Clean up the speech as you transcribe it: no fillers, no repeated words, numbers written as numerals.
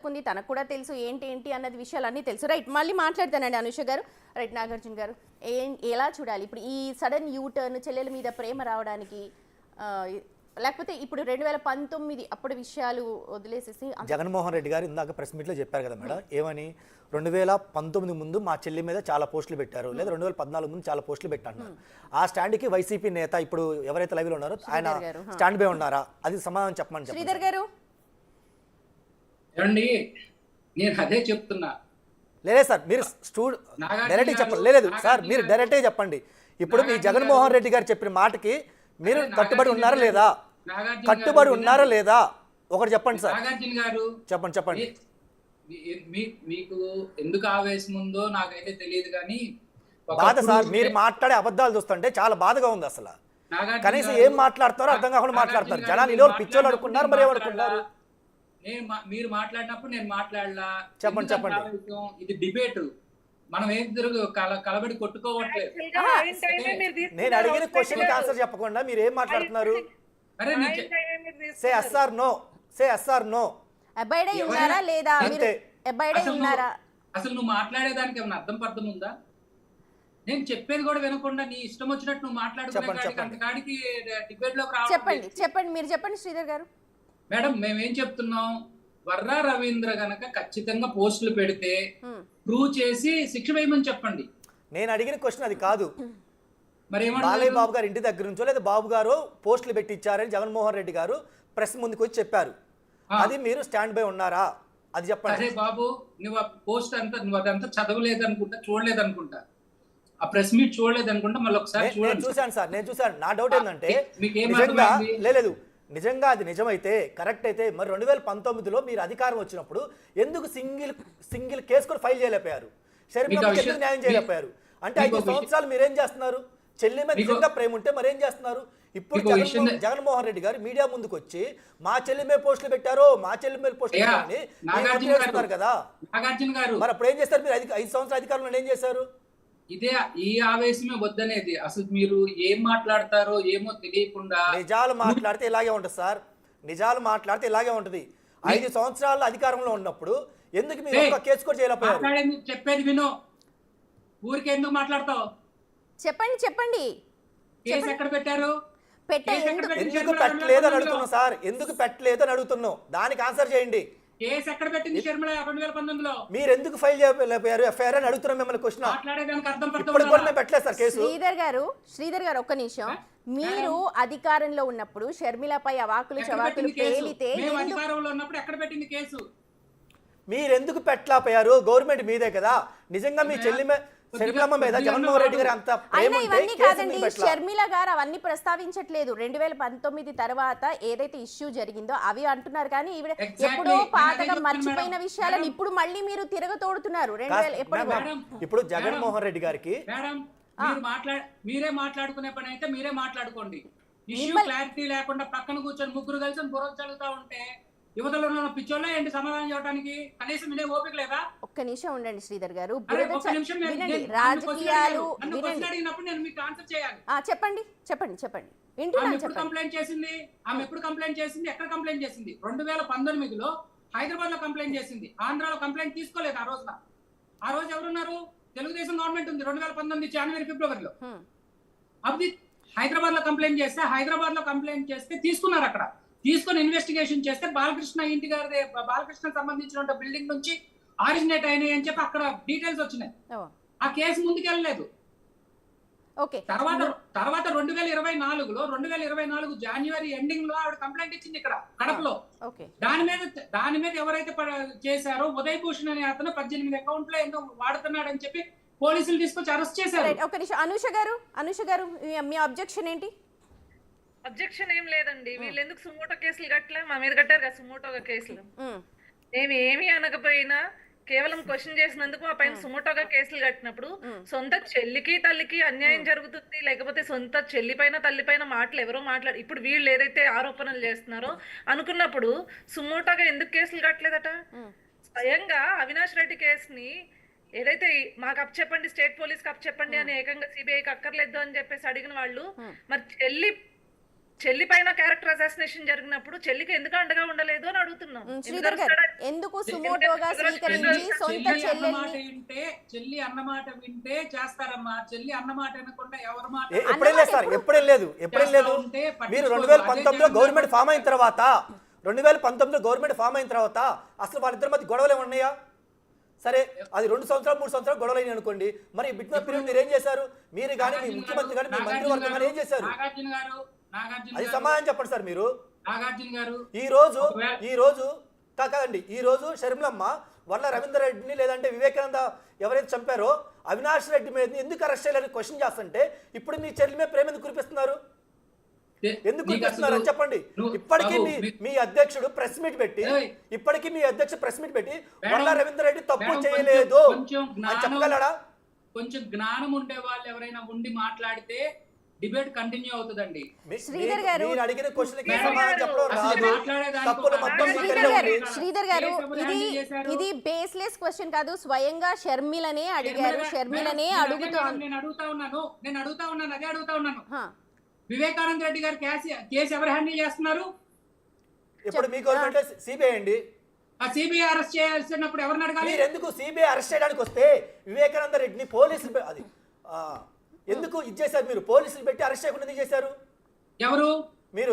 ఉంది, తనకు కూడా తెలుసు ఏంటి ఏంటి అన్నది విషయాలన్నీ తెలుసు. రైట్, మళ్ళీ మాట్లాడతానండి అనుష గారు. రైట్, నాగార్జున గారు ఎలా చూడాలి ఇప్పుడు ఈ సడన్ యూ టర్న్, చెల్లెల మీద ప్రేమ రావడానికి? లేకపోతే ఇప్పుడు 2019 అప్పుడు విషయాలు వదిలేసేసి జగన్మోహన్ రెడ్డి గారు ఇందాక ప్రెస్ మీట్లో చెప్పారు కదా మేడం, ఏమని 2019 ముందు మా చెల్లి మీద చాలా పోస్టులు పెట్టారు, లేదా 2014 ముందు చాలా పోస్టులు పెట్టారు. ఆ స్టాండ్కి వైసీపీ నేత ఇప్పుడు ఎవరైతే లైవ్లో ఉన్నారో ఆయన స్టాండ్ బై ఉన్నారా? అది సమాధానం చెప్పమని శ్రీధర్ గారు. ఏమండి, నేను అదే చెప్తున్నా. లేదే సార్, మీరు డైరెక్ట్గా చెప్పండి. లేదు సార్, మీరు డైరెక్ట్గా చెప్పండి. ఇప్పుడు మీ జగన్మోహన్ రెడ్డి గారు చెప్పిన మాటకి మీరు కట్టుబడి ఉన్నారా లేదా? కట్టుబడి ఉన్నారా లేదా? ఒకటి చెప్పండి సార్. నాగార్జున గారు చెప్పండి. మీకు ఎందుకు ఆవేశం ఉందో నాకైతే తెలియదు, కానీ బాధ సార్, మీరు మాట్లాడే అబద్ధాలు చూస్తుంటే చాలా బాధగా ఉంది. అసలు కనీసం ఏం మాట్లాడతారో అర్థం కాకుండా మాట్లాడతారు. జనాలు ఇలా పిచ్చోళ్ళు అనుకున్నారు, మరి ఏమనుకున్నారు? మీరు మాట్లాడినప్పుడు నేను మాట్లాడలా. చెప్పండి. ఇది డిబేట్, మనం ఏం తిరుగు కలబడి కొట్టుకోవట్లేదు. నేను అడిగిన క్వశ్చన్ కి ఆన్సర్ చెప్పకుండా మీరు ఏం మాట్లాడుతున్నారు? Say yes or no, say yes or no. Abide ఉన్నారా లేదా? అబైడే ఉన్నారా? అసలు నువ్వు మాట్లాడేదానికి ఏమైనా అర్థం పర్థం ఉందా? నేను చెప్పేది కూడా వినకుండా నీ ఇష్టం వచ్చినట్టు నువ్వు మాట్లాడుతున్నకాడికి డిబేట్ లోకి రావాలి. చెప్పండి మీరు చెప్పండి శ్రీధర్ గారు. మేడం, మేమేం చెప్తున్నాం, వర్రా రవీంద్ర గనక ఖచ్చితంగా పోస్టులు పెడితే ప్రూవ్ చేసి శిక్ష వేయమని చెప్పండి. నేను అడిగిన క్వశ్చన్ అది కాదు. మరి బాలయ్య బాబు గారు ఇంటి దగ్గర నుంచో లేదా బాబు గారు పోస్టులు పెట్టి ఇచ్చారని జగన్మోహన్ రెడ్డి గారు ప్రెస్ ముందుకు వచ్చి చెప్పారు. అది మీరు స్టాండ్ బై ఉన్నారా? అది చెప్పండి. అరే బాబు, నువ్వు ఆ పోస్ట్ అంతా నువ్వు అదంతా చదవలేదు అనుకుంటా, చూడలేదు అనుకుంటా, ఆ ప్రెస్ మీట్ చూడలేదు అనుకుంటా. మళ్ళీ ఒకసారి చూశాను సార్, నేను చూశాను. నా డౌట్ ఏంటంటే లేదు, నిజంగా అది నిజమైతే కరెక్ట్ అయితే మరి 2019లో మీరు అధికారం వచ్చినప్పుడు ఎందుకు సింగిల్ కేసు కూడా ఫైల్ చేయలేకపోయారు? షర్మిలకి ఎందుకు న్యాయం చేయలేకపోయారు? అంటే 5 సంవత్సరాలు మీరేం చేస్తున్నారు? చెల్లి మీద నిజంగా ప్రేమ ఉంటే మరేం చేస్తున్నారు? ఇప్పుడు జగన్మోహన్ రెడ్డి గారు మీడియా ముందుకు వచ్చి మా చెల్లి మీద పోస్టులు పెట్టారు, మా చెల్లి మీద పోస్టులు పెట్టారని కదా. మరి అప్పుడు ఏం చేస్తారు మీరు? 5 సంవత్సరాల అధికారంలో ఏం చేశారు? ఇదే ఈ ఆవేశమే వద్దనేది. అసలు మీరు ఏం మాట్లాడతారో ఏమో తెలియకుండా నిజాలు మాట్లాడితే ఇలాగే ఉంటుంది సార్. నిజాలు మాట్లాడితే ఇలాగే ఉంటుంది. 5 సంవత్సరాల అధికారంలో ఉన్నప్పుడు ఎందుకు మీరు ఒక కేసు కూడా చేయలేకపోయారు? చెప్పేది విను, ఊరికే ఎందుకు మాట్లాడతావు? చెప్పండి. కేసు ఎక్కడ పెట్టారు? ఎందుకు పెట్టలేదు అని అడుగుతున్నాం సార్. ఎందుకు పెట్టలేదు అని అడుగుతున్నాం, దానికి ఆన్సర్ చేయండి. కేసు ఎక్కడ పెట్టింది షర్మిల 2019లో? మీరు ఎందుకు ఫైల్ చేయలేకపోయారు ఎఫ్ఐఆర్ అని అడుగుతున్నాం మిమ్మల్ని క్వశ్చన్. ఇప్పుడు కూడా మేము పెట్టలేదు సార్ కేసు. శ్రీధర్ గారు ఒక్క నిమిషం. మీరు అధికారంలో ఉన్నప్పుడు షర్మిలపై అవాకులు చవాకులు పేలితే అధికారంలో ఉన్నప్పుడు ఎక్కడ పెట్టింది కేసు? మీరు ఎందుకు పెట్టలేకపోయారు? గవర్నమెంట్ మీదే కదా. నిజంగా మీ షర్మిలమ్మ మీద జగన్మోహన్ రెడ్డి గారు అంత ప్రేమ ఉంటే ఇవన్నీ కాదండి, షర్మిల గారు అవన్నీ ప్రస్తావించట్లేదు. 2019 తర్వాత ఏదైతే ఇష్యూ జరిగిందో అవి అంటున్నారు, కానీ ఎప్పుడో పాతగా మర్చిపోయిన విషయాలను ఇప్పుడు మళ్ళీ మీరు తిరగతోడుతున్నారు. ఇప్పుడు జగన్మోహన్ రెడ్డి గారికి మీరే మాట్లాడుకునే పని అయితే మీరే మాట్లాడుకోండి. ఇష్యూ క్లారిటీ లేకుండా పక్కన కూర్చొని ముగ్గురు కలిసి బుర్ర చదువుతా ఉంటే యువతలో ఉన్న పిచ్చోళ్ళే ఏంటి సమాధానం చెప్పడానికి? కనీసం ఇదే ఓపిక లేదా? ఒక్క నిమిషం ఉండండి శ్రీధర్ గారు. రాజకీయాలు అడిగినప్పుడు నేను మీకు ఆన్సర్ చేయాలి. చెప్పండి. ఎప్పుడు కంప్లైంట్ చేసింది? ఆమె ఎప్పుడు కంప్లైంట్ చేసింది? ఎక్కడ కంప్లైంట్ చేసింది? 2019లో హైదరాబాద్ లో కంప్లైంట్ చేసింది. ఆంధ్రాలో కంప్లైంట్ తీసుకోలేదు. ఆ రోజు ఎవరున్నారు? తెలుగుదేశం గవర్నమెంట్ ఉంది. 2019 జనవరి ఫిబ్రవరిలో అది హైదరాబాద్ లో కంప్లైంట్ చేస్తే తీసుకున్నారు. అక్కడ తీసుకొని ఇన్వెస్టిగేషన్ చేస్తే బాలకృష్ణ ఇంటి గారి బాలకృష్ణ సంబంధించిన బిల్డింగ్ నుంచి ఆరిజినేట్ అయినాయి అని చెప్పి అక్కడ డీటెయిల్స్ వచ్చినాయి. ఆ కేసు ముందుకెళ్ళలేదు. తర్వాత 2024 జనవరి ఎండింగ్ లో ఆవిడ కంప్లైంట్ ఇచ్చింది ఇక్కడ కడపలో. దాని మీద ఎవరైతే చేశారో ఉదయ్ భూషణ్ అనే అతను 18 అకౌంట్ లో ఎన్నో వాడుతున్నాడని చెప్పి పోలీసులు తీసుకొచ్చి అరెస్ట్ చేశారు. అనుష గారు మీ అబ్జెక్షన్ ఏంటి? అబ్జెక్షన్ ఏం లేదండి. వీళ్ళు ఎందుకు సుమోటో కేసులు కట్టలే? మా మీద కట్టారు కదా సుమోటోగా కేసులు. మేము ఏమి అనకపోయినా కేవలం క్వశ్చన్ చేసినందుకు మా పైన సుమోటోగా కేసులు కట్టినప్పుడు సొంత చెల్లికి తల్లికి అన్యాయం జరుగుతుంది, లేకపోతే సొంత చెల్లి పైన తల్లి పైన మాటలు ఎవరో ఇప్పుడు వీళ్ళు ఏదైతే ఆరోపణలు చేస్తున్నారో అనుకున్నప్పుడు సుమోటోగా ఎందుకు కేసులు కట్టలేదట? స్వయంగా అవినాష్ రెడ్డి కేసుని ఏదైతే మాకు అప్ చెప్పండి, స్టేట్ పోలీస్ కి అప్ చెప్పండి అని ఏకంగా సిబిఐకి అక్కర్లేదు అని చెప్పేసి అడిగిన వాళ్ళు, మరి చెల్లి చెల్లి పైన క్యారెక్టర్ అసాసినేషన్ జరిగినప్పుడు చెల్లికి ఎందుకు అండగా ఉండలేదు అని అడుగుతున్నాం. శ్రీధర్ గారు ఎందుకు సుమోటోగా స్వీకరించి సొంత చెల్లెల్ని చెల్లి అన్నమాట వింటే చేస్తారమ్మా. చెల్లి అన్నమాట వినకుండా ఎవరి మాట ఎప్పుడేం లేదు సార్, ఎప్పుడేం లేదు, ఎప్పుడేం లేదు. మీరు 2019లో గవర్నమెంట్ ఫామ్ అయిన తర్వాత 2019లో గవర్నమెంట్ ఫామ్ అయిన తర్వాత అసలు వాళ్ళిద్దరి మధ్య గొడవలు ఏమి ఉన్నాయా? సరే అది 2 సంవత్సరాలు 3 సంవత్సరాలు గొడవలు అయినాయి అనుకోండి, మరి బిట్ మై పీరియడ్ మీరు ఏం చేశారు? మీరు కానీ మీ ముఖ్యమంత్రి కానీ మీ మంత్రివర్గం కానీ ఏం చేశారు? అది సమాధానం చెప్పండి సార్. మీరు నాగార్జున గారు ఈ రోజు కాదండి, ఈ రోజు షర్మిలమ్మ వల్ల రవీందర్ రెడ్డిని లేదంటే వివేకానంద ఎవరైతే చంపారో అవినాష్ రెడ్డి మీద ఎందుకు అరెస్ట్ చేయాలని క్వశ్చన్ చేస్తుంటే ఇప్పుడు మీ చెల్లి మీద ప్రేమ ఎందుకు కురిపిస్తున్నారు? ఎందుకు కురిపిస్తున్నారు అని చెప్పండి. ఇప్పటికీ మీ అధ్యక్షుడు ప్రెస్ మీట్ పెట్టి వల్ల రవీందర్ రెడ్డి తప్పు చేయలేదు అని చెప్పగలడా? కొంచెం జ్ఞానం ఉండే వాళ్ళు ఎవరైనా ఉండి మాట్లాడితే డిబేట్ కంటిన్యూ అవుతుందండి. శ్రీధర్ గారు అడిగిన క్వశ్చన్కి సమాధానం చెప్పడం రాదు. తప్పులు మొత్తం శ్రీధర్ గారు ఇది బేస్లెస్ క్వశ్చన్ కాదు, స్వయంగా షర్మిలనే అడిగారు, షర్మిలనే నేను అడుగుతా ఉన్నాను అదే అడుగుతా ఉన్నాను. వివేకానంద రెడ్డి గారు కేసు ఎవరు హ్యాండిల్ చేస్తున్నారు? ఇప్పుడు మీ గవర్నమెంట్ సిబిఐ అండి. ఆ సిబిఐ అరెస్ట్ చేయాల్సినప్పుడు ఎవరిని అడగాలి? మీరు ఎందుకు సిబిఐ అరెస్ట్ చేయడానికి వస్తే వివేకానంద రెడ్డిని పోలీసులు అది ఎందుకు ఇది చేశారు? మీరు పోలీసులు పెట్టి అరెస్ట్ చేయకుండా ఎందుకు చేశారు? ఎవరు? మీరు